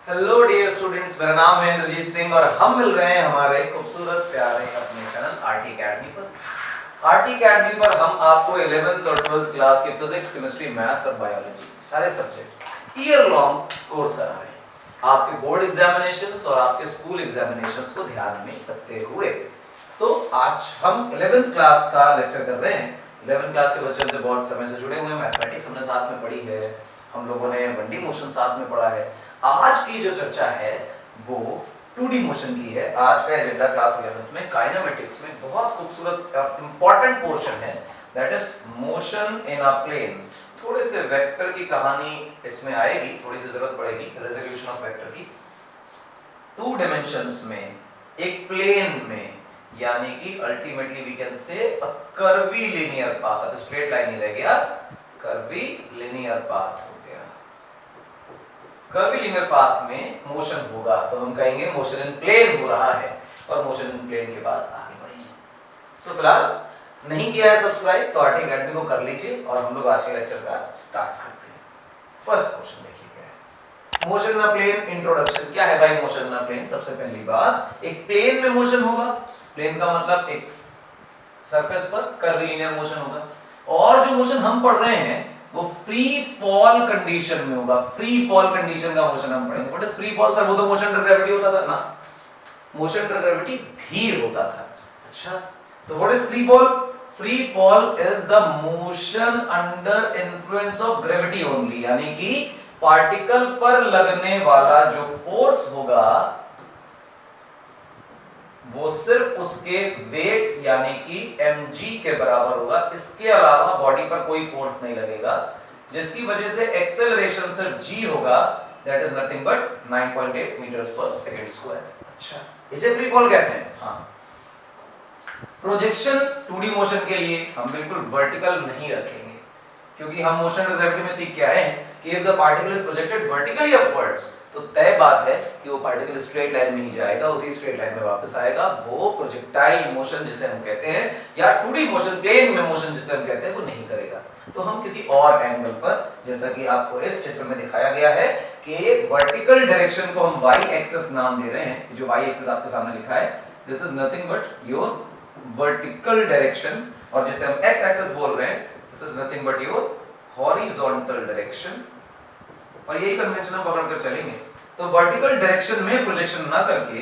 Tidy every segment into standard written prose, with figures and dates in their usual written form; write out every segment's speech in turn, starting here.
Hello dear students, मेरा नाम है इंद्रजीत सिंह और हम मिल रहे हैं हमारे खूबसूरत प्यारे अपने चैनल आरटी एकेडमी पर। आरटी एकेडमी पर हम आपको 11th और 12th क्लास के फिजिक्स, केमिस्ट्री, मैथ्स और बायोलॉजी सारे सब्जेक्ट ईयर लॉन्ग कोर्स करा रहे हैं आपके बोर्ड एग्जामिनेशंस और आपके स्कूल एग्जामिनेशंस को ध्यान में रखते हुए। तो आज हम 11th क्लास का लेक्चर कर रहे हैं। 11th क्लास के बच्चों से बहुत समय से जुड़े हुए हैं। मैथमेटिक्स हमने साथ में पढ़ी है, हम लोगों ने 1D मोशन साथ में पढ़ा है। आज की जो चर्चा है वो 2D मोशन की है। आज का एजेंडा क्लास 11th में काइनेमेटिक्स में बहुत खूबसूरत इंपॉर्टेंट पोर्शन है, that is motion in a plane. थोड़े से वेक्टर की कहानी इसमें आएगी, थोड़ी सी जरूरत पड़ेगी रेजोल्यूशन ऑफ वेक्टर की। 2 डायमेंशंस में, एक प्लेन में, यानी कि ultimately we can say a curvilinear path. अब स्ट्रेट लाइन नहीं रह गया, कर्वी लिनियर पाथ हो गया। कर्वी लिनियर पाथ में मोशन होगा तो हम कहेंगे मोशन इन प्लेन हो रहा है, और मोशन इन प्लेन के बाद आगे बढ़ेंगे। तो फिलहाल नहीं किया है सब्सक्राइब तो आरटी एकेडमी को कर लीजिए और हम लोग आज के लेक्चर का स्टार्ट करते हैं। फर्स्ट क्वेश्चन देखिए क्या है। Motion in a plane introduction. क्या है भाई मोशन इन अ प्लेन? सबसे पहली बात, एक प्लेन में मोशन होगा। प्लेन का मतलब एक सरफेस पर कर्वी लिनियर मोशन होगा, और जो मोशन हम पढ़ रहे हैं वो फ्री फॉल कंडीशन में होगा। फ्री फॉल कंडीशन का मोशन हम पढ़ेंगे। What is free fall sir? वो तो मोशन अंडर ग्रेविटी होता था ना, मोशन अंडर ग्रेविटी भी होता था। अच्छा, तो what is free fall? Free fall is the motion under influence of gravity only, यानी कि पार्टिकल पर लगने वाला जो फोर्स होगा वो सिर्फ उसके वेट यानी कि mg के बराबर होगा। इसके अलावा बॉडी पर कोई फोर्स नहीं लगेगा, जिसकी वजह से एक्सेलरेशन सिर्फ g होगा, that is nothing but 9.8 metres per second square. अच्छा, इसे फ्री फॉल कहते हैं। हाँ, प्रोजेक्शन 2D मोशन के लिए हम बिल्कुल वर्टिकल नहीं रखेंगे, क्योंकि हम मोशन ऑफ ग्रेविटी में सीख के आए हैं कि if the particle is projected vertically upwards तो तय बात है कि वो पार्टिकल स्ट्रेट लाइन में ही जाएगा, उसी स्ट्रेट लाइन में वापस आएगा। वो प्रोजेक्टाइल मोशन जिसे हम कहते हैं, या 2D मोशन, प्लेन में मोशन जिसे हम कहते हैं, वो नहीं करेगा। तो हम किसी और एंगल पर, जैसा कि आपको इस चित्र में दिखाया गया है कि वर्टिकल डायरेक्शन को हम y एक्सिस नाम दे रहे हैं। जो y एक्सिस आपके सामने लिखा है, this is nothing but your vertical direction, और जिसे हम x एक्सिस बोल रहे हैं, this is nothing but your horizontal direction. और यही कन्वेंशन हम पकड़कर चलेंगे। तो वर्टिकल डायरेक्शन में प्रोजेक्शन ना करके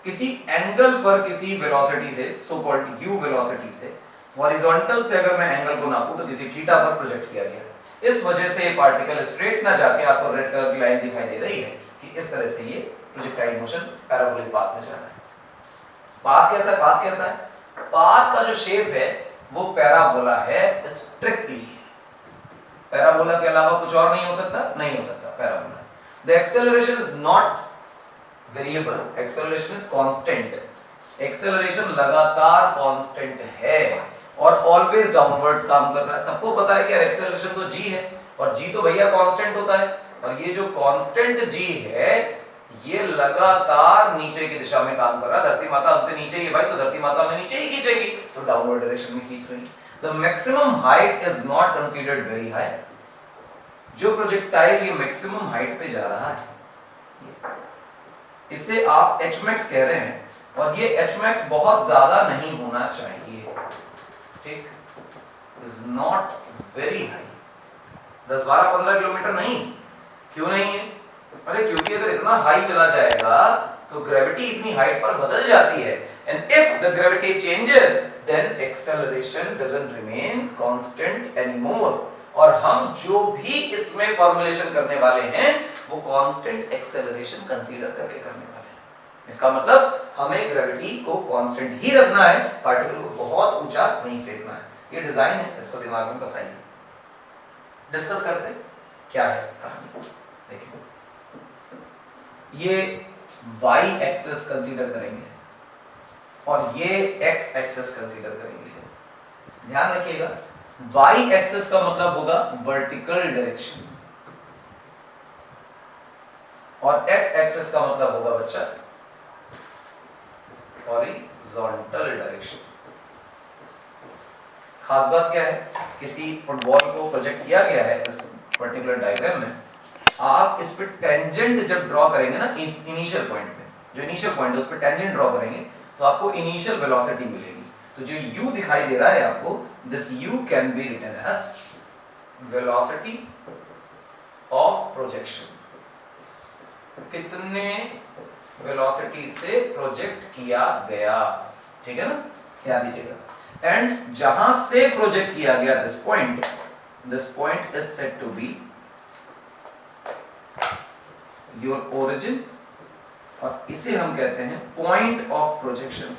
किसी एंगल पर किसी वेलोसिटी से, सो कॉल्ड u वेलोसिटी से, हॉरिजॉन्टल से अगर मैं एंगल को नापूं तो किसी थीटा पर प्रोजेक्ट किया गया। इस वजह से ये पार्टिकल स्ट्रेट ना जाके आपको रेड कलर की लाइन दिखाई दे रही है कि इस तरह से ये प्रोजेक्टाइल मोशन पैराबोलिक पाथ में जा रहा है। पाथ कैसा है? पाथ कैसा है? पाथ का जो शेप है वो पैराबोला है, स्ट्रिक्टली। पैराबोला के अलावा कुछ और नहीं हो सकता, नहीं हो सकता parabola. The acceleration is not variable, acceleration is constant. Acceleration लगातार constant है और always downwards काम कर रहा है। सबको पता है कि acceleration तो g है, और g तो भैया constant होता है, और ये जो constant g है ये लगातार नीचे की दिशा में काम कर रहा है। धरती माता हमसे नीचे ही है भाई, तो धरती माता हमें नीचे ही खींचेगी, तो डाउनवर्ड डायरेक्शन में खींच रही है। The maximum height is not considered very high. जो प्रोजेक्टाइल ये मैक्सिमम हाइट पे जा रहा है, इसे आप hmax कह रहे हैं, और ये hmax बहुत ज्यादा नहीं होना चाहिए, ठीक? Is not very high. 10, 12, 15 kilometre नहीं। क्यों नहीं है? अरे क्योंकि अगर इतना हाई चला जाएगा तो ग्रेविटी इतनी हाइट पर बदल जाती है, and if the gravity changes then acceleration doesn't remain constant anymore. और हम जो भी इसमें फॉर्मुलेशन करने वाले हैं वो कांस्टेंट एक्सेलरेशन कंसीडर करके करने वाले हैं। इसका मतलब हमें ग्रेविटी को कांस्टेंट ही रखना है, पार्टिकल को बहुत ऊंचा नहीं फेंकना है। ये डिजाइन है, इसको दिमाग में बसाइए। डिस्कस करते हैं क्या है कहानी। देखिए, ये y एक्सिस कंसीडर करेंगे और ये x एक्सिस कंसीडर करेंगे। ध्यान रखिएगा, y एक्सिस का मतलब होगा वर्टिकल डायरेक्शन, और x एक्सिस का मतलब होगा बच्चा हॉरिजॉन्टल डायरेक्शन। खास बात क्या है, किसी फुटबॉल को प्रोजेक्ट किया गया है इस पर्टिकुलर डायग्राम में, आप इस पे टेंजेंट जब ड्रॉ करेंगे ना इनिशियल पॉइंट पे, जो इनिशियल पॉइंट है उस पे टेंजेंट ड्रॉ करेंगे तो आपको इनिशियल वेलोसिटी मिलेगी। तो जो u दिखाई दे रहा है आपको, this u can be written as velocity of projection. कितने वेलोसिटी से प्रोजेक्ट किया गया, ठीक है ना, याद दीजिएगा। एंड जहां से प्रोजेक्ट किया गया this point is said to be your origin, और इसे हम कहते हैं पॉइंट ऑफ प्रोजेक्शन।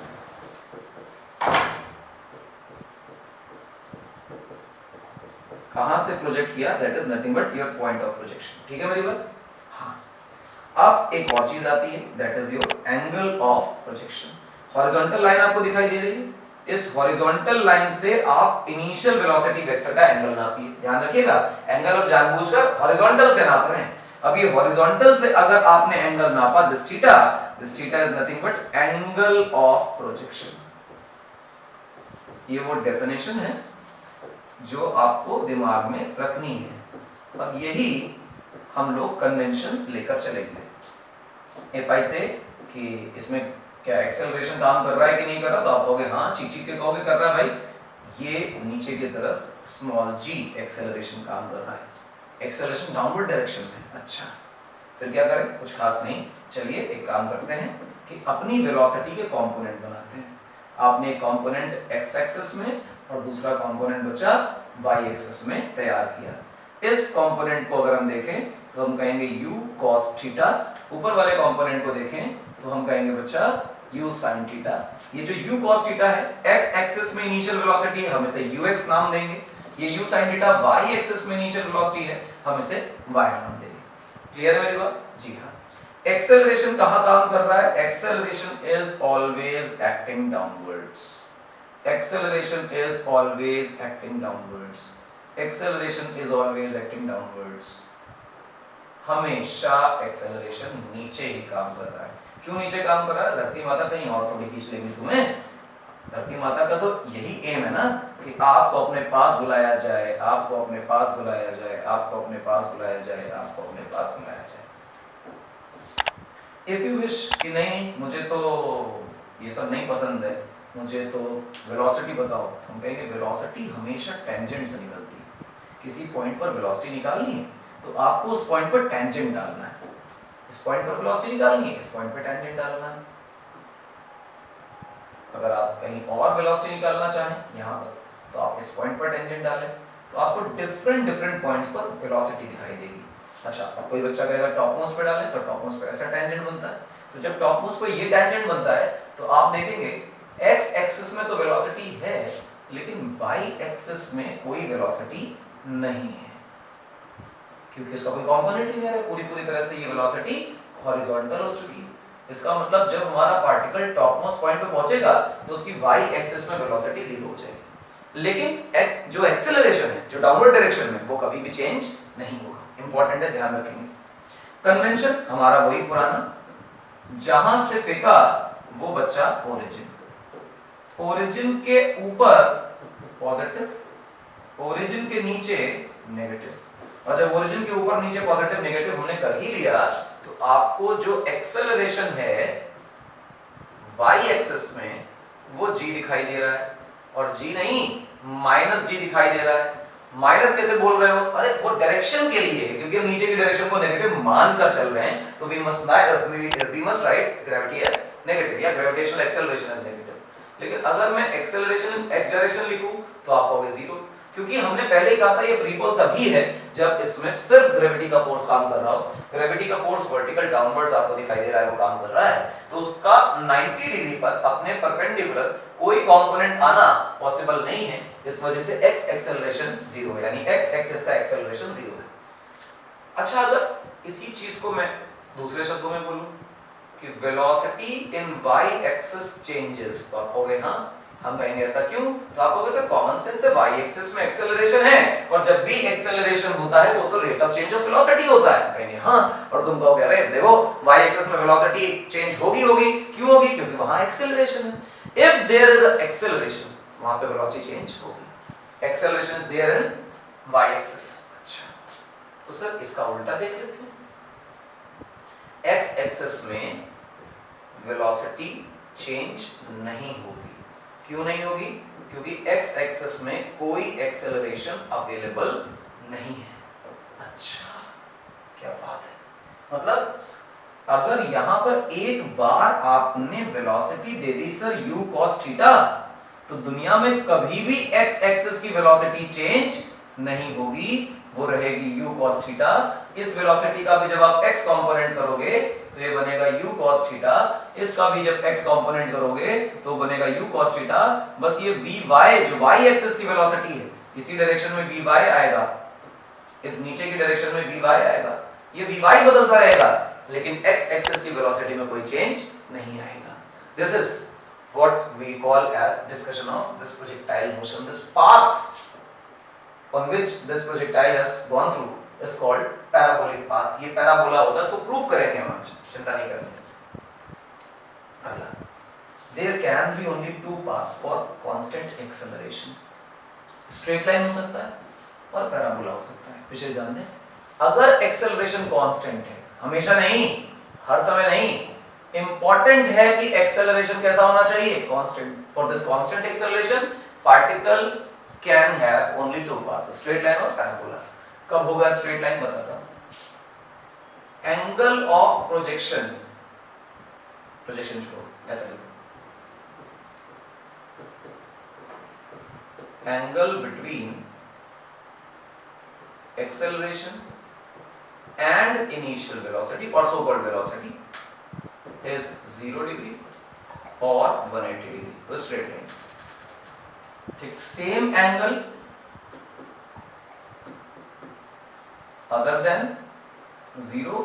कहां से प्रोजेक्ट किया, that is nothing but your point of projection. ठीक है मेरी बात? हाँ। अब एक और चीज आती है, that is your angle of projection. Horizontal line आपको दिखाई दे रही है, इस हॉरिजॉन्टल लाइन से आप इनिशियल वेलोसिटी वेक्टर का एंगल नापिए। ध्यान रखिएगा, एंगल अब जानबूझकर हॉरिजॉन्टल से नाप रहे हैं। अब ये हॉरिजॉन्टल से अगर आपने एंगल नापा this theta is nothing but angle of projection. ये वो डेफिनेशन है जो आपको दिमाग में रखनी है। अब यही हम लोग कन्वेंशंस लेकर चलेंगे। इफ आई से कि इसमें क्या एक्सेलरेशन काम कर रहा है कि नहीं कर रहा, तो आप कहोगे हाँ, चीख चीख के कहोगे कर रहा है भाई। ये नीचे की तरफ स्मॉल g एक्सेलरेशन काम कर रहा है, एक्सेलरेशन डाउनवर्ड डायरेक्शन में। अच्छा, फिर क्या करें? कुछ खास नहीं, चलिए एक काम करते हैं कि अपनी वेलोसिटी के कंपोनेंट बनाते हैं। आपने एक कंपोनेंट x एक्सिस में और दूसरा कंपोनेंट बचा y एक्सिस में तैयार किया। इस कंपोनेंट को अगर हम देखें तो हम कहेंगे u cos थीटा, ऊपर वाले कंपोनेंट को देखें तो हम कहेंगे बच्चा u sin थीटा। ये जो u cos थीटा है x एक्सिस में इनिशियल वेलोसिटी है, हम इसे ux नाम देंगे। ये u sin theta y axis में इनिशियल वेलोसिटी है, हम इसे y नाम देंगे। क्लियर है मेरी बात? जी हाँ। एक्सेलरेशन कहां काम कर रहा है? Acceleration is always acting downwards. Acceleration is always acting downwards. Acceleration is always acting downwards. हमेशा एक्सेलरेशन नीचे ही काम कर रहा है। क्यों नीचे काम कर रहा है? धरती माता कहीं और थोड़ी खींच लेंगी तुम्हें। धरती माता का तो यही एम है ना कि आपको अपने पास बुलाया जाए, आपको अपने पास बुलाया जाए, आपको अपने पास बुलाया जाए, आपको अपने पास बुलाया जाए। इफ यू विश कि नहीं मुझे तो ये सब नहीं पसंद है, मुझे तो वेलोसिटी बताओ, हम कहेंगे वेलोसिटी हमेशा टेंजेंट से निकलती है। किसी पॉइंट पर वेलोसिटी निकालनी है तो आपको उस पॉइंट पर टेंजेंट डालना है। इस पॉइंट पर वेलोसिटी निकालनी है, इस पॉइंट पर टेंजेंट डालना है। अगर आप कहीं और वेलोसिटी निकालना चाहें यहाँ पर, तो आप इस पॉइंट पर टेंजेंट डालें, तो आपको डिफरेंट पॉइंट्स पर वेलोसिटी दिखाई देगी। अच्छा, अब कोई बच्चा कहेगा टॉप मोस्ट पे डालें, तो टॉप मोस्ट पे ऐसा टेंजेंट बनता है। तो जब टॉप मोस्ट पे ये टेंजेंट बनता है तो आप देखेंगे x एक्सिस में तो वेलोसिटी है, लेकिन y एक्सिस में कोई वेलोसिटी नहीं है, क्योंकि इसका कोई कंपोनेंट ही नहीं है। पूरी तरह से ये वेलोसिटी हॉरिजॉन्टल हो चुकी है। इसका मतलब जब हमारा पार्टिकल टॉप मोस्ट पॉइंट पे पहुंचेगा तो उसकी y एक्सिस में वेलोसिटी 0 हो जाएगी, लेकिन जो एक्सेलरेशन है, जो डाउनवर्ड डायरेक्शन में, वो कभी भी चेंज नहीं होगा। इंपॉर्टेंट है, ध्यान रखेंगे। कन्वेंशन हमारा वही पुराना, जहां से फेंका वो बच्चा ओरिजिन। ओरिजिन के ऊपर पॉजिटिव, ओरिजिन के नीचे नेगेटिव। और जब ओरिजिन के ऊपर नीचे पॉजिटिव नेगेटिव हमने कर ही लिया, तो आपको जो एक्सेलरेशन है y एक्सिस में वो g दिखाई दे रहा है, और g नहीं माइनस g दिखाई दे रहा है। माइनस कैसे बोल रहे हो? अरे वो डायरेक्शन के लिए है, क्योंकि हम नीचे की डायरेक्शन को नेगेटिव मानकर चल रहे हैं, तो we must write gravity as negative या ग्रेविटेशनल एक्सेलरेशन एज नेगेटिव। लेकिन अगर मैं एक्सेलरेशन x डायरेक्शन लिखूं तो आप कहोगे 0, क्योंकि हमने पहले ही कहा था ये फ्री फॉल तभी है जब इसमें सिर्फ ग्रेविटी का फोर्स काम कर रहा हो। ग्रेविटी का फोर्स वर्टिकल डाउनवर्ड्स आपको दिखाई दे रहा है, वो काम कर रहा है, तो उसका 90 डिग्री पर अपने परपेंडिकुलर कोई कंपोनेंट आना पॉसिबल नहीं है। इस वजह से x एक्सेलरेशन 0 है, यानी x एक्सिस का एक्सेलरेशन 0 है। अच्छा, अगर इसी चीज को मैं दूसरे शब्दों में बोलूं कि वेलोसिटी इन y एक्सिस चेंजेस, तो आप कहोगे हाँ, हम कहेंगे ऐसा क्यों? तो आप कहोगे सर कॉमन सेंस है, y एक्सिस में एक्सेलरेशन है, और जब भी एक्सेलरेशन होता है वो तो rate of change of velocity होता है। कहेंगे हाँ, और तुम कहोगे अरे देखो y एक्सिस में वेलोसिटी चेंज होगी, क्यों होगी? क्योंकि वहां एक्सेलरेशन है। If there is a acceleration, वहां पे वेलोसिटी चेंज होगी। Acceleration is there in y axis. अच्छा, तो सर इसका उल्टा देख लेते हैं। एक्स एक्सिस में वेलोसिटी चेंज नहीं होगी। क्यों नहीं होगी? क्योंकि एक्स एक्सिस में कोई एक्सेलरेशन अवेलेबल नहीं है। अच्छा, क्या बात है। मतलब अगर यहां पर एक बार आपने वेलोसिटी दे दी सर u cos थीटा, तो दुनिया में कभी भी x एक्सिस की वेलोसिटी चेंज नहीं होगी, वो रहेगी u cos थीटा। इस वेलोसिटी का भी जब आप x कंपोनेंट करोगे तो ये बनेगा u cos थीटा, इसका भी जब x कंपोनेंट करोगे तो बनेगा u cos थीटा। बस ये vy जो y एक्सिस की वेलोसिटी है, इसी डायरेक्शन में vy आएगा, इस नीचे की डायरेक्शन में vy आएगा, ये vy बदलता रहेगा, लेकिन x एक्सिस की वेलोसिटी में कोई चेंज नहीं आएगा। This is what we call as discussion of this projectile motion. This path on which this projectile has gone through is called parabolic path. ये पैराबोला होता है, इसको प्रूव करेंगे हम आज, चिंता नहीं करनी। अगला, there can be only two paths for constant acceleration. Straight line हो सकता है और पैराबोला हो सकता है। पिछले जानते हैं, अगर एक्सेलरेशन कांस्टेंट है, हमेशा नहीं, हर समय नहीं, इंपॉर्टेंट है कि एक्सेलरेशन कैसा होना चाहिए, constant. For this constant acceleration particle can have only two paths, straight line और पैराबोला। कब होगा स्ट्रेट लाइन बताता हूं। एंगल ऑफ प्रोजेक्शन, प्रोजेक्शन छोड़ो, ऐसा लिखो, angle between acceleration and initial velocity or so called velocity is 0 degree or 180 degree, तो straight line। ठीक, same angle other than 0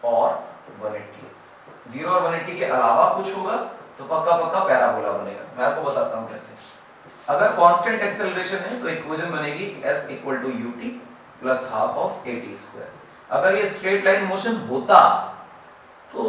और 180, 0 और 180 के अलावा कुछ होगा तो पक्का पक्का पैराबोला बनेगा। मैं आपको बताता हूं कैसे। अगर कांस्टेंट एक्सेलरेशन है तो इक्वेशन बनेगी s equal to ut plus half of at square. अगर ये स्ट्रेट लाइन मोशन होता तो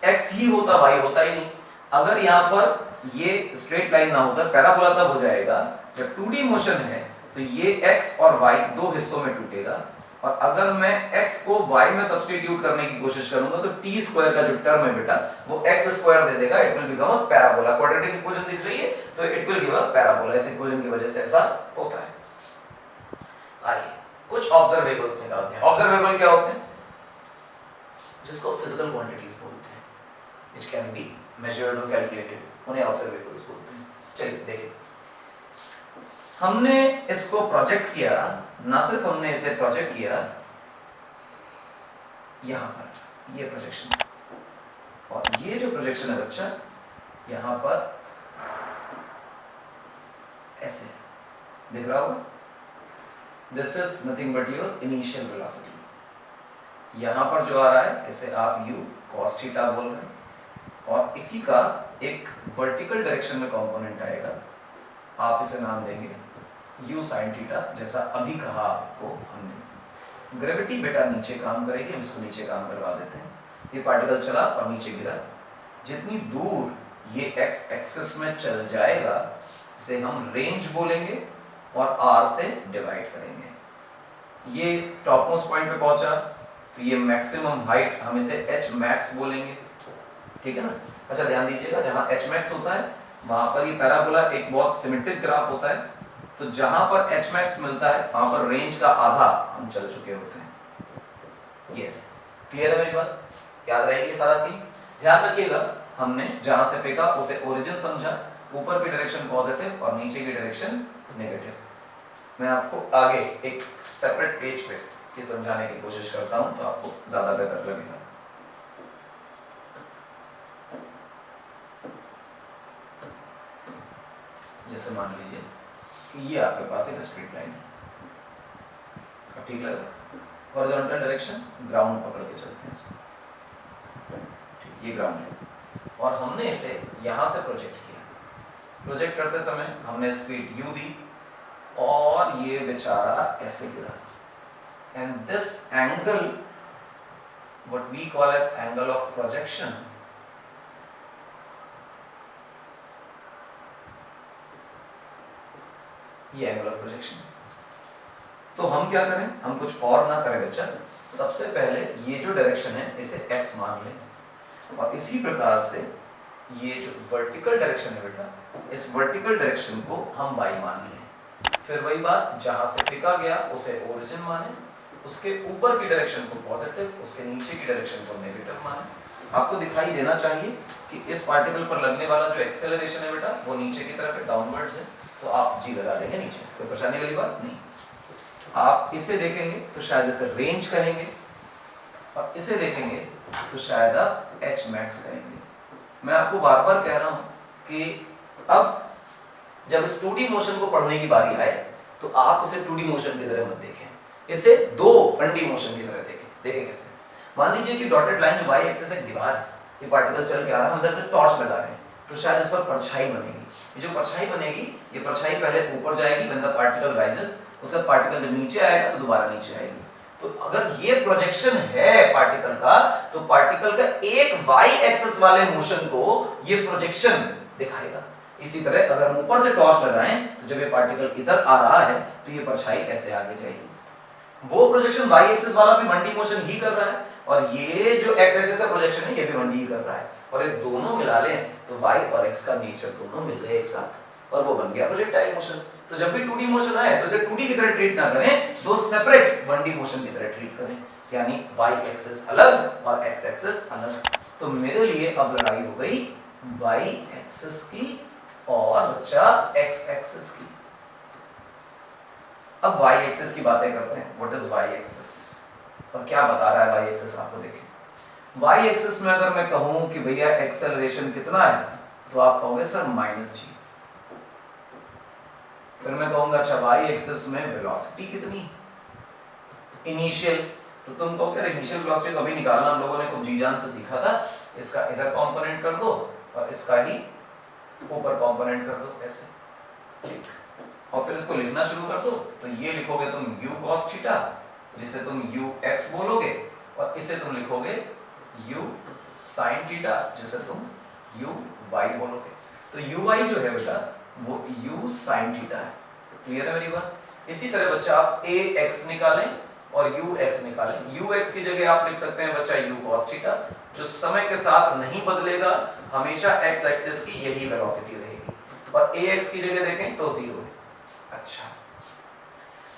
x ही होता, y होता ही नहीं। अगर यहाँ पर ये स्ट्रेट लाइन ना होता, पैराबोला तब हो जाएगा जब 2D मोशन है तो ये x और y दो हिस्सों में टूटेगा, और अगर मैं x को y में सब्स्टिट्यूट करने की कोशिश करूंगा तो t स्क्वायर का जो टर्म है बेटा वो x स्क्वायर दे देगा, it will become a parabola. Quadratic equation दिख रही है तो it will give a parabola. इस इक्वेशन की वजह से ऐसा होता है। आइए कुछ ऑब्जर्वेबल्स निकालते हैं। ऑब्जर्वेबल क्या होते हैं? जिसको फिजिकल क्वांटिटीज बोलते हैं, व्हिच कैन बी मेजर्ड और कैलकुलेटेड, उन्हें ऑब्जर्वेबल्स बोलते हैं। चलिए देखिए, हमने इसको प्रोजेक्ट किया, ना सिर्फ हमने इसे प्रोजेक्ट किया यहां पर, ये प्रोजेक्शन, और ये जो प्रोजेक्शन है बच्चा यहां पर ऐसे दिख रहा होगा। This is nothing but your initial velocity. यहां पर जो आ रहा है इसे आप u cos थीटा बोल रहे हैं, और इसी का एक वर्टिकल डायरेक्शन में कंपोनेंट आएगा, आप इसे नाम देंगे u sin थीटा, जैसा अभी कहा आपको हमने। ग्रेविटी बेटा नीचे काम करेगी, हम इसको नीचे काम करवा देते हैं। ये पार्टिकल चला और नीचे गिरा, जितनी दूर ये x एक्सिस में चल जाएगा इसे हम रेंज बोलेंगे और r से डिवाइड करेंगे। ये टॉप मोस्ट पॉइंट पे पहुंचा तो ये मैक्सिमम हाइट, हम इसे h max बोलेंगे, ठीक है ना। अच्छा ध्यान दीजिएगा, जहां h max होता है वहां पर ये पैराबोला एक बहुत सिमेट्रिक ग्राफ होता है, तो जहां पर h max मिलता है वहां पर रेंज का आधा हम चल चुके होते हैं। यस, क्लियर है मेरी बात? याद रहेगी सारा सीन। ध्यान रखिएगा, हमने जहां से फेंका उसे ओरिजिन समझा, ऊपर की डायरेक्शन पॉजिटिव और नीचे की डायरेक्शन नेगेटिव। मैं आपको आगे एक सेपरेट पेज पे ये समझाने की कोशिश करता हूं तो आपको ज्यादा बेहतर लगेगा। जैसे मान लीजिए कि ये आपके पास एक स्ट्रेट लाइन है, ठीक लगा? हॉरिजॉन्टल डायरेक्शन, ग्राउंड पकड़ के चलते हैं इसको, ठीक, ये ग्राउंड है, और हमने इसे यहां से प्रोजेक्ट किया। प्रोजेक्ट करते समय हमने स्पीड u दी और ये बेचारा ऐसे गिरा, and this angle what we call as angle of projection ये एंगल ऑफ प्रोजेक्शन, तो हम क्या करें, हम कुछ और ना करें बच्चा, सबसे पहले ये जो डायरेक्शन है इसे x मान लें और इसी प्रकार से ये जो वर्टिकल डायरेक्शन है बेटा, इस वर्टिकल डायरेक्शन को हम y मान लें। फिर वही बात, जहां से टिका गया उसे ओरिजिन माने, उसके ऊपर की डायरेक्शन को पॉजिटिव, उसके नीचे की डायरेक्शन को नेगेटिव माने। आपको दिखाई देना चाहिए कि इस पार्टिकल पर लगने वाला जो एक्सेलरेशन है बेटा वो नीचे की तरफ है, डाउनवर्ड्स है, तो आप जी लगा देंगे नीचे, कोई परेशानी वाली बात नहीं। आप इसे देखेंगे तो शायद इसे रेंज कहेंगे और इसे देखेंगे तो शायद आप एच मैक्स कहेंगे। मैं आपको बार बार कह रहा हूं कि अब जब इस 2D मोशन को पढ़ने की बारी आए तो आप इसे 2D मोशन की तरह मत देखें, इसे 1D मोशन की तरह देखें। देखें कैसे, मान लीजिए कि डॉटेड लाइन जो y एक्सिस एक दीवार है, ये पार्टिकल चल के आ रहा है, हम इधर से टॉर्च लगा रहे हैं तो शायद इस पर परछाई बनेगी। ये जो परछाई बनेगी, ये परछाई पहले ऊपर जाएगी व्हेन द पार्टिकल राइजेस, उसका पार्टिकल जब नीचे आएगा तो दोबारा नीचे आएगी। तो अगर ये प्रोजेक्शन है पार्टिकल का, तो पार्टिकल का एक y एक्सिस वाले मोशन को ये प्रोजेक्शन दिखाएगा। इसी तरह अगर हम ऊपर से टॉर्च लगाएं तो जब ये पार्टिकल इधर आ रहा है तो ये परछाई ऐसे आगे जाएगी। वो प्रोजेक्शन y एक्सिस वाला भी 1D मोशन ही कर रहा है और ये जो x एक्सिस का प्रोजेक्शन है ये भी 1D ही कर रहा है, और ये दोनों मिला लें तो y और x का नेचर दोनों मिल गए एक साथ और वो बन गया प्रोजेक्टाइल मोशन। तो जब भी 2D मोशन आए तो इसे 2D की तरह ट्रीट ना करें, दो सेपरेट 1D मोशन की तरह ट्रीट करें, यानी y एक्सिस अलग और x एक्सिस अलग। तो मेरे लिए अब लड़ाई हो गई y एक्सिस की और बच्चा x एक्सिस की। अब y एक्सिस की बातें करते हैं। व्हाट इज y एक्सिस और क्या बता रहा है y एक्सिस, आपको देखें। y एक्सिस में अगर मैं कहूं कि भैया एक्सेलरेशन कितना है तो आप कहोगे सर -g। फिर मैं कहूंगा अच्छा y एक्सिस में वेलोसिटी कितनी इनिशियल, तो तुम कहोगे इनिशियल वेलोसिटी तो अभी निकालना हम लोगों ने खूब जी जान से सीखा था, इसका इधर कंपोनेंट कर दो और इसका ही ऊपर कंपोनेंट कर दो ऐसे, ठीक, और फिर इसको लिखना शुरू कर दो। तो ये लिखोगे तुम u cos थीटा, जिसे तुम ux बोलोगे, और इसे तुम लिखोगे u sin थीटा, जिसे तुम uy बोलोगे। तो uy जो है बेटा वो u sin थीटा है। क्लियर है मेरी बात? इसी तरह बच्चा आप ax निकालें और ux निकालें। ux की जगह आप लिख सकते हैं बच्चा u cos थीटा, जो समय के साथ नहीं बदलेगा, हमेशा x एक्सिस की यही वेलोसिटी रहेगी, और ax की जगह देखें तो 0 है। अच्छा,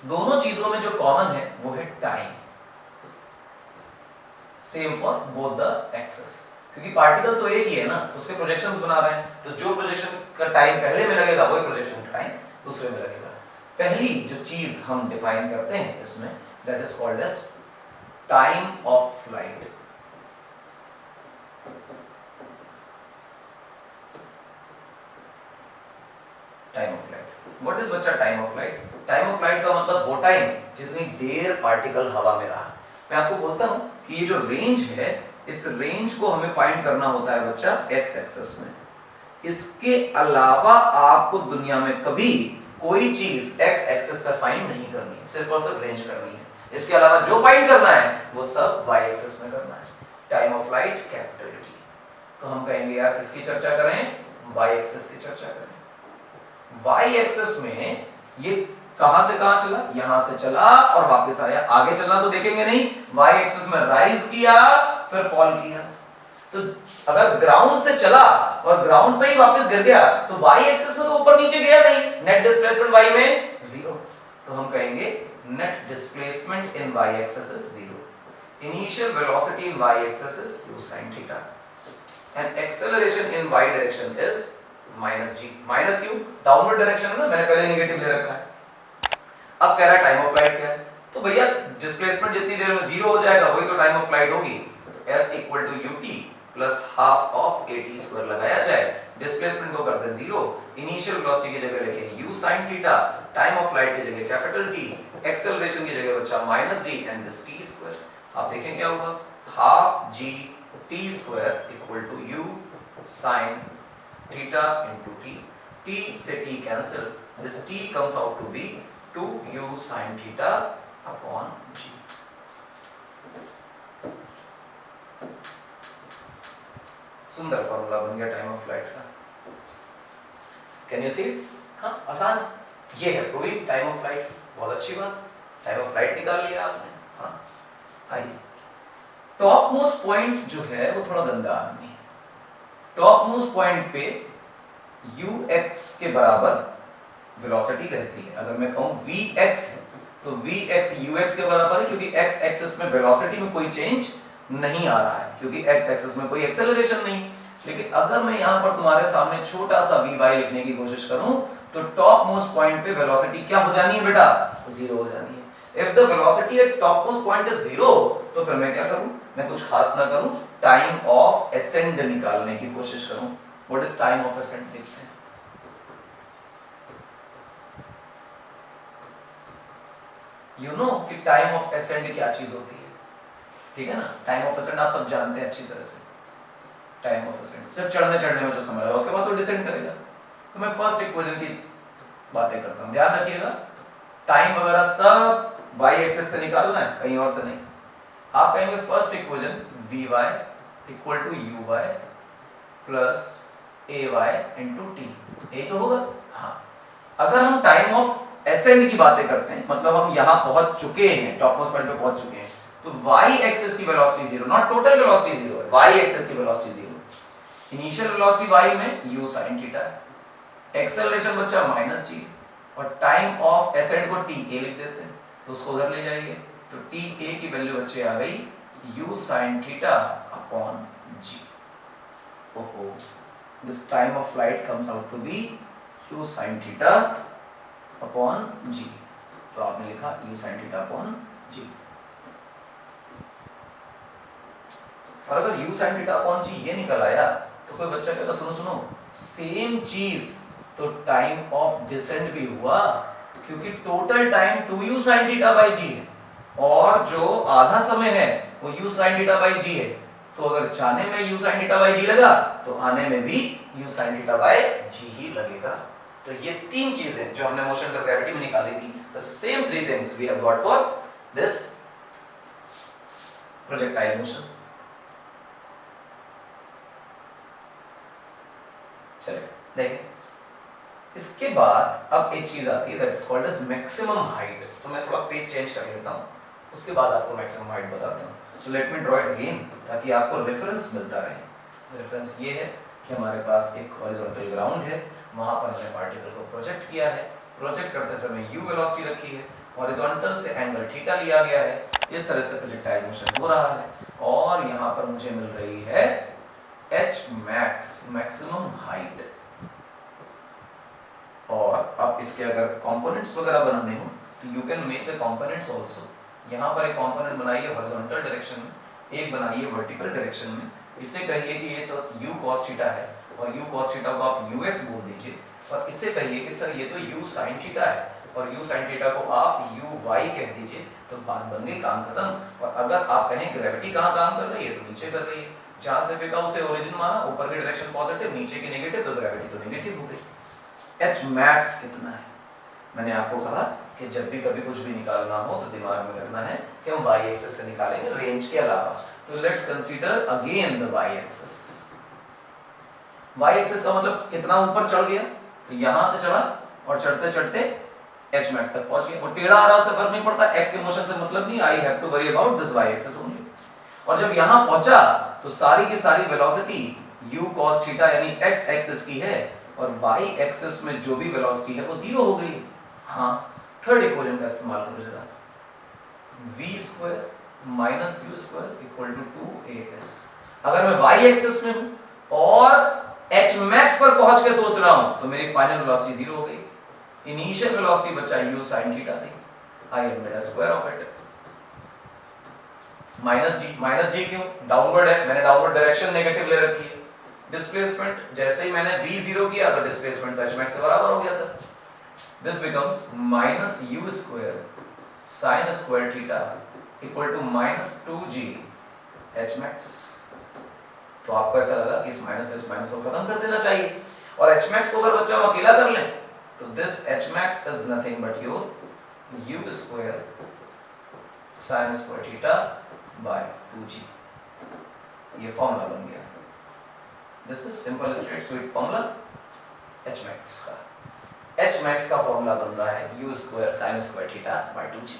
दोनों चीजों में जो कॉमन है वो है time, same for both the axes, क्योंकि पार्टिकल तो एक ही है ना, तो उसके प्रोजेक्शंस बना रहे हैं, तो जो प्रोजेक्शन का टाइम पहले में लगेगा वही प्रोजेक्शन का टाइम दूसरे में लगेगा। पहली जो चीज हम डिफाइन करते हैं इसमें, that is called as time of flight. Time of flight, what is बच्चा time of flight? Time of flight का मतलब वो टाइम जितनी देर पार्टिकल हवा में रहा। मैं आपको बोलता हूं कि ये जो रेंज है, इस रेंज को हमें फाइंड करना होता है बच्चा x एक्सिस में। इसके अलावा आपको दुनिया में कभी कोई चीज x एक्सिस से फाइंड नहीं करनी है, सिर्फ और सिर्फ रेंज करनी है। इसके अलावा जो फाइंड करना है वो सब y एक्सिस में करना है। Time of flight capital T। तो हम कहेंगे यार किसकी चर्चा करें? y एक्सिस की चर्चा करें। y एक्सिस में ये कहां से कहां चला? यहां से चला और वापस आया। आगे चलना तो देखेंगे नहीं, y एक्सिस में राइज किया फिर फॉल किया। तो अगर ग्राउंड से चला और ग्राउंड पे ही वापस गिर गया तो y एक्सिस में तो ऊपर नीचे गया नहीं, नेट डिस्प्लेसमेंट y में 0। तो हम कहेंगे net displacement in y axis is 0। Initial velocity in y axis is u sin theta and acceleration in y direction is -g। Minus क्यों? डाउनवर्ड डायरेक्शन है ना, मैंने पहले नेगेटिव ले रखा है। अब कह रहा है टाइम ऑफ फ्लाइट क्या है, तो भैया डिस्प्लेसमेंट जितनी देर में 0 हो जाएगा वही तो टाइम ऑफ फ्लाइट होगी। तो s equal to ut plus half of at square लगाया जाए, डिस्प्लेसमेंट को कर दें 0, इनिशियल वेलोसिटी की जगह लिखेंगे u sin theta, time of flight की जगह कैपिटल T, एक्सेलरेशन की जगह बचा -g and this t square. आप देखें क्या होगा, half g t square equal to u sin theta into t, t से t cancel, this t comes out to be 2u sin theta upon g। सुंदर formula बन गया time of flight का। Can you see? हाँ, आसान। ये है proving time of flight, बहुत अच्छी बात। टाइम ऑफ फ्लाइट निकाल लिया आपने। हाँ आइए, टॉप मोस्ट पॉइंट जो है वो थोड़ा गंदा आदमी है। टॉप मोस्ट पॉइंट पे ux के बराबर वेलोसिटी रहती है। अगर मैं कहूं vx है तो vx ux के बराबर है, क्योंकि x एक्सिस में वेलोसिटी में कोई चेंज नहीं आ रहा है, क्योंकि x एक्सिस में कोई एक्सेलरेशन नहीं। लेकिन अगर मैं यहां पर तुम्हारे सामने छोटा सा vy लिखने की कोशिश करूं तो टॉप मोस्ट पॉइंट पे वेलोसिटी क्या हो जानी है बेटा? जीरो हो जानी है। If the velocity at top most point is zero, तो फिर मैं क्या करूं? मैं कुछ खास ना करूं, टाइम ऑफ असेंड निकालने की कोशिश करूं। What is time of ascend? देखते हैं। यू नो कि टाइम ऑफ असेंड क्या चीज होती है, ठीक है ना? टाइम ऑफ असेंड आप सब जानते हैं अच्छी तरह से। टाइम ऑफ असेंड सिर्फ चढ़ने चढ़ने में जो समय लगा, उसके बाद तो डिसेंड करेगा। तो मैं फर्स्ट इक्वेशन की बातें करता हूं, ध्यान रखिएगा। टाइम वगैरह सब y एक्सिस से निकालना है, कहीं और से नहीं। आप कहेंगे first equation vy equal to uy plus ay into t, यही तो होगा। हाँ, अगर हम टाइम ऑफ असेंड की बातें करते हैं, मतलब हम यहां पहुंच चुके हैं, टॉप मोस्ट पॉइंट पे पहुंच चुके हैं, तो y एक्सिस की velocity zero, not total velocity zero है, y एक्सिस की velocity zero. Initial velocity y में u sin थीटा है, एक्सेलरेशन बच्चा माइनस g, और टाइम ऑफ असेंड को t a लिख देते हैं, तो उसको उधर ले जाइए, तो t a की वैल्यू बच्चे आ गई u sin theta upon g। ओहो, this time of flight comes out to be u sin theta upon g। तो आपने लिखा u sin theta upon g। और अगर u sin theta upon g ये निकल आया तो कोई बच्चा कहेगा सुनो सुनो, सेम चीज तो टाइम ऑफ डिसेंड भी हुआ, क्योंकि total time 2u sin theta by g है, और जो आधा समय है वो u sin theta by g है। तो अगर जाने में u sin theta by g लगा तो आने में भी u sin theta by g ही लगेगा। तो ये तीन चीजें जो हमने मोशन पर ग्रेविटी में निकाली थी, the same three things we have got for this projectile motion। चलिए देखें, इसके बाद अब एक चीज आती है that is called as maximum height. तो मैं थोड़ा पेज चेंज कर लेता हूं, उसके बाद आपको मैक्सिमम हाइट बताता हूं। So let me draw it again ताकि आपको रेफरेंस मिलता रहे। रेफरेंस ये है कि हमारे पास एक हॉरिजॉन्टल ग्राउंड है, वहां पर हमने पार्टिकल को प्रोजेक्ट किया है। प्रोजेक्ट करते समय u वेलोसिटी रखी है, हॉरिजॉन्टल से एंगल थीटा लिया गया है, इस तरह से प्रोजेक्टाइल मोशन हो रहा है, और यहां पर मुझे मिल रही है h max, मैक्सिमम हाइट। और अब इसके अगर कंपोनेंट्स वगैरह बनाने हो तो you can make the components also. यहां पर एक कंपोनेंट बनाइए हॉरिजॉन्टल डायरेक्शन में, एक बनाइए वर्टिकल डायरेक्शन में। इसे कहिए कि ये सब u cos थीटा है, और u cos थीटा को आप ux बोल दीजिए, और इसे कहिए कि सर ये तो u sin थीटा है, और u sin थीटा को आप uy कह दीजिए। तो बात बन गई, काम खत्म। और अगर आप कहें ग्रेविटी कहां काम कर रही है, तो नीचे कर रही है। जहां से फेंका उसे ओरिजिन माना, ऊपर की डायरेक्शन पॉजिटिव, नीचे की नेगेटिव, तो ग्रेविटी तो नेगेटिव हो गई। h max कितना है? मैंने आपको कहा कि जब भी कभी कुछ भी निकालना हो तो दिमाग में रखना है कि हम y एक्सिस से निकालेंगे, रेंज के अलावा। तो let's consider again the y axis. y axis का मतलब कितना ऊपर चढ़ गया, तो यहां से चढ़ा और चढ़ते चढ़ते h max तक पहुंच गया। वो टेढ़ा आ रहा उससे फर्क नहीं पड़ता, x के मोशन से मतलब नहीं, I have to worry about this y axis only. और जब यहां पहुंचा तो सारी की सारी वेलोसिटी u cos थीटा यानी x एक्सिस की है, और y एक्सिस में जो भी वेलोसिटी है वो जीरो हो गई। हाँ, थर्ड इक्वेशन का इस्तेमाल करो जरा, v square minus u square equal to 2as। अगर मैं y एक्सिस में हूं और h max पर पहुंच के सोच रहा हूं तो मेरी फाइनल वेलोसिटी जीरो हो गई। इनिशियल वेलोसिटी बचा u sin थीटा थी, I have made square of it. Minus g क्यों? डाउनवर्ड है, मैंने डाउनवर्ड डायरेक्शन नेगेटिव ले रखी है। डिस्प्लेसमेंट जैसे ही मैंने v जीरो किया तो डिस्प्लेसमेंट h max से बराबर हो गया sir. This becomes minus u square sin square theta equal to minus 2g h max। तो आपको ऐसा लगा कि इस माइनस से इस माइनस को खत्म कर देना चाहिए, और h max को अगर बच्चा हम अकेला कर लें तो this h max is nothing but your u square sin square theta by 2g। ये फॉर्मूला बन गया। This is simple straight sweet formula h max का। h max का फॉर्मूला बन रहा है u square sin square theta by 2g।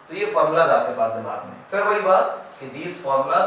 तो ये फॉर्मूलाज आपके पास दिमाग में। फिर वही बात कि these formulas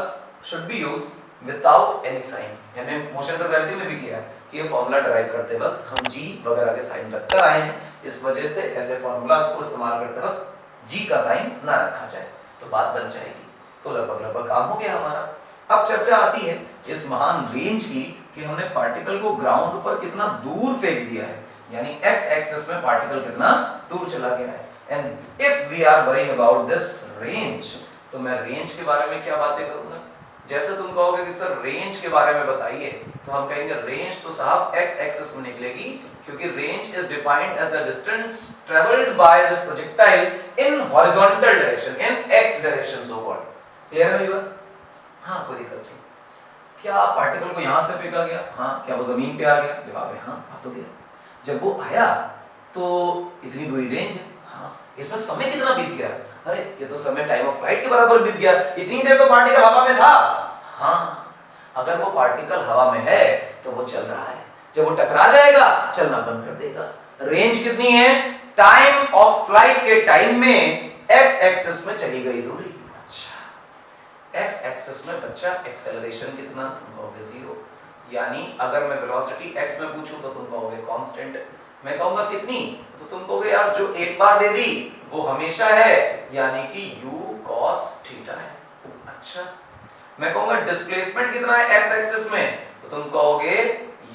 should be used without any sign. हमने मोशन टू ग्रेविटी में भी किया कि ये फॉर्मूला डिराइव करते वक्त हम जी वगैरह के साइन रखकर आए हैं, इस वजह से ऐसे फॉर्मूलाज को इस्तेमाल करते वक्त जी का साइन ना रखा जाए तो बात बन जाएगी। तो लगभग काम हो गया हमारा। अब चर्चा आती है इस महान रेंज की कि हमने पार्टिकल को ग्राउंड पर कितना दूर फेंक दिया है, यानी एक्स एक्सिस में पार्टिकल कितना दूर चला गया है। And if we are worrying about this range, तो मैं रेंज के बारे में क्या बातें करूंगा। जैसे तुम कहोगे कि सर रेंज के बारे में बताइए, तो हम कहेंगे रेंज तो साहब एक्स एक्सिस में निकलेगी, क्योंकि range is defined as the distance travelled by this projectile in horizontal direction, in x direction so called. Clear है मेरी बात? हाँ, कोई दिक्कत नहीं। क्या पार्टिकल को यहां से फेंका गया? हाँ। क्या वो जमीन पे आ गया? जवाब है हाँ, आ तो गया। जब वो आया तो इतनी दूरी रेंज है। हाँ। इसमें समय कितना बीत गया? अरे ये तो समय टाइम ऑफ फ्लाइट के बराबर बीत गया, इतनी देर तो पार्टिकल हवा में था। हाँ, अगर वो पार्टिकल हवा में है तो वो चल रहा है, जब वो टकरा जाएगा चलना बंद कर देगा। रेंज कितनी है? टाइम ऑफ फ्लाइट के टाइम में एक्स एक्सिस में चली गई दूरी। अच्छा, एक्स एक्सिस में बच्चा एक्सेलरेशन कितना? तुम कहोगे 0। यानी अगर मैं वेलोसिटी x में पूछूं तो तुम कहोगे कांस्टेंट। मैं कहूंगा कितनी, तो तुम कहोगे यार जो एक बार दे दी वो हमेशा है, यानी कि u cos थीटा है। अच्छा, मैं कहूंगा डिस्प्लेसमेंट कितना है x एक्सिस में, तो तुम कहोगे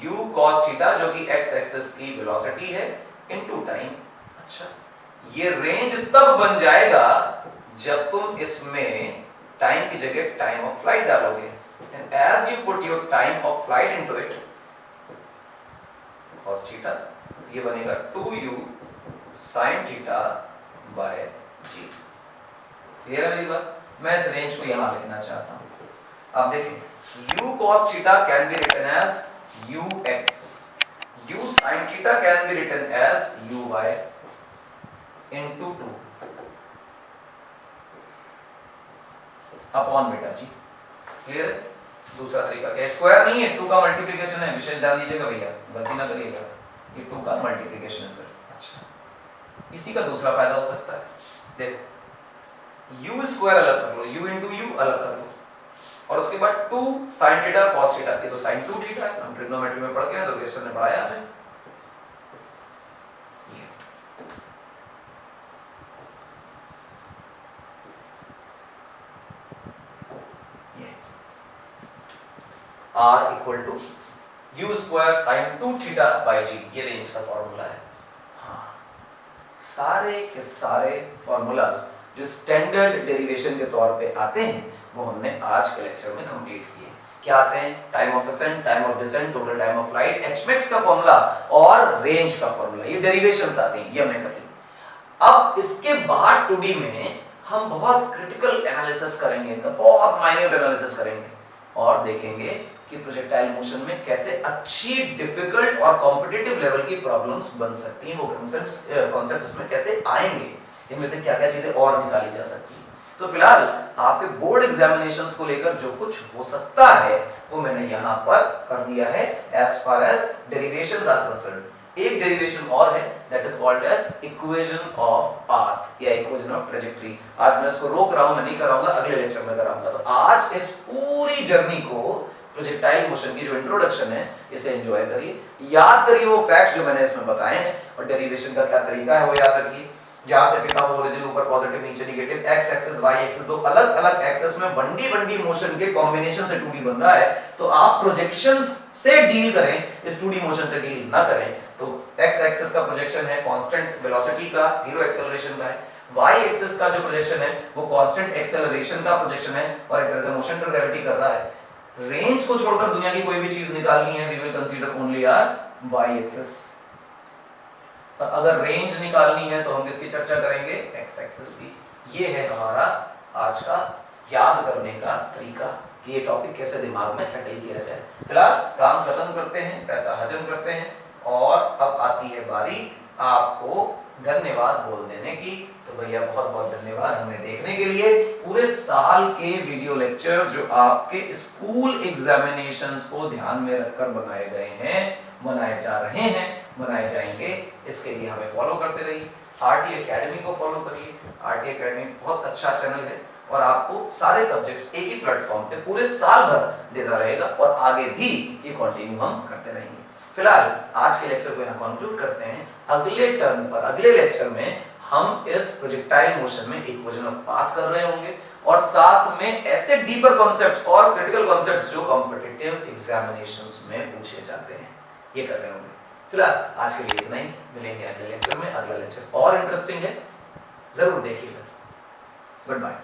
u cos थीटा जो कि x एक्सिस की वेलोसिटी है इनटू टाइम। अच्छा, ये रेंज तब बन जाएगा जब तुम इसमें टाइम की जगह टाइम ऑफ फ्लाइट डालोगे। And as you put your time of flight into it, cos theta, ये बनेगा 2u sin theta by g। Clear है मेरी बात? मैं इस रेंज को यहां लिखना चाहता हूं। अब देखें, u cos theta can be written as ux, u sin theta can be written as uy into 2 upon बेटा जी। क्लियर है? दूसरा तरीका क्या? स्क्वायर नहीं है, 2 का मल्टीप्लिकेशन है। विशेष ध्यान दीजिएगा भैया, गलती ना करिएगा, ये 2 का मल्टीप्लिकेशन है सर। अच्छा, इसी का दूसरा फायदा हो सकता है। देखो, u स्क्वायर अलग कर लो, u into u अलग कर लो, और उसके बाद 2 sin थीटा cos थीटा, ये तो sin 2 थीटा है, हम ट्रिग्नोमेट्री में पढ़ के हैं तो क्वेश्चन ने पढ़ाया हमें। R equal to u square sin 2 theta by g, ये रेंज का फॉर्मूला है। हाँ, सारे के सारे फॉर्मूलाज जो स्टैंडर्ड डेरिवेशन के तौर पे आते हैं वो हमने आज के लेक्चर में कंप्लीट किए। क्या आते हैं? Time of ascent, time of descent, total time of flight, hmax का फॉर्मूला और रेंज का फॉर्मूला, ये डेरिवेशंस आते हैं, ये हमने कर ली। अब इसके बाद 2D में हम बहुत क्रिटिकल एनालिसिस करेंगे, इनका बहुत माइन्यूट एनालिसिस करेंगे और देखेंगे कि प्रोजेक्टाइल मोशन में कैसे अच्छी डिफिकल्ट और कॉम्पिटिटिव लेवल की प्रॉब्लम्स बन सकती हैं, वो कॉन्सेप्ट्स इसमें कैसे आएंगे, इनमें से क्या-क्या चीजें और निकाली जा सकती हैं। तो फिलहाल आपके बोर्ड एग्जामिनेशंस को लेकर जो कुछ हो सकता है वो मैंने यहाँ पर कर दिया है as far as derivations are concerned. एक डेरिवेशन और है that is called as equation of path या इक्वेशन ऑफ ट्रेजेक्टरी। आज मैं इसको रोक रहा हूं, मैं नहीं कराऊंगा, अगले लेक्चर में कराऊंगा। तो आज इस पूरी जर्नी को, प्रोजेक्टाइल मोशन की जो इंट्रोडक्शन है, इसे एंजॉय करिए, याद करिए वो फैक्ट्स जो मैंने इसमें बताए हैं और डेरिवेशन का क्या तरीका है वो याद रखिए। जहां से फेंका वो ओरिजिन ऊपर पॉजिटिव नीचे negative, x axis y axis, दो अलग अलग एक्सिस में 1D मोशन के कॉम्बिनेशन से 2D बन रहा है। तो आप प्रोजेक्शंस से डील करें, इस 2D मोशन से डील ना करें। तो एक्स एक्सिस का प्रोजेक्शन है कांस्टेंट वेलोसिटी का, जीरो एक्सेलरेशन का है। वाई एक्सिस का जो प्रोजेक्शन है वो कांस्टेंट एक्सेलरेशन का प्रोजेक्शन है और एक तरह से मोशन टू ग्रेविटी कर रहा है। रेंज को छोड़कर दुनिया की कोई भी चीज निकालनी है, we will consider only our y axis. और अगर रेंज निकालनी है तो हम किसकी चर्चा करेंगे? एक्स एक्सिस की। ये है हमारा आज का याद करने का तरीका कि ये टॉपिक कैसे दिमाग में सेटल किया जाए। फिलहाल काम खत्म करते हैं, पैसा हजम करते हैं और अब आती है बारी आपको धन्यवाद बोल देने की। तो भैया बहुत बहुत धन्यवाद हमें देखने के लिए। पूरे साल के वीडियो लेक्चर्स जो आपके स्कूल एग्जामिनेशंस को ध्यान में रखकर बनाए गए हैं, बनाए जा रहे हैं, बनाए जाएंगे, इसके लिए हमें फॉलो करते रहिए। आरटी एकेडमी को फॉलो करिए। आरटी एकेडमी बहुत अच्छा चैनल है और आपको सारे सब्जेक्ट्स एक ही प्लेटफॉर्म पे पूरे साल भर देता रहेगा और आगे भी ये कंटिन्यू हम करते रहेंगे। फिलहाल आज के लेक्चर को यहाँ कंक्लूड करते हैं। अगले टर्म पर, अगले लेक्चर में हम इस प्रोजेक्टाइल मोशन में इक्वेशन ऑफ पाथ कर रहे होंगे और साथ में ऐसे डीपर कॉन्सेप्ट्स और क्रिटिकल कॉन्सेप्ट्स जो कॉम्पिटिटिव एग्जामिनेशंस में पूछे जाते हैं, ये कर रहे होंगे। फिलहाल आज के लिए इतना ही, मिलेंगे अगले लेक्चर में। अगला लेक्चर और इंटरेस्टिंग है, जरूर देखिएगा। Good bye.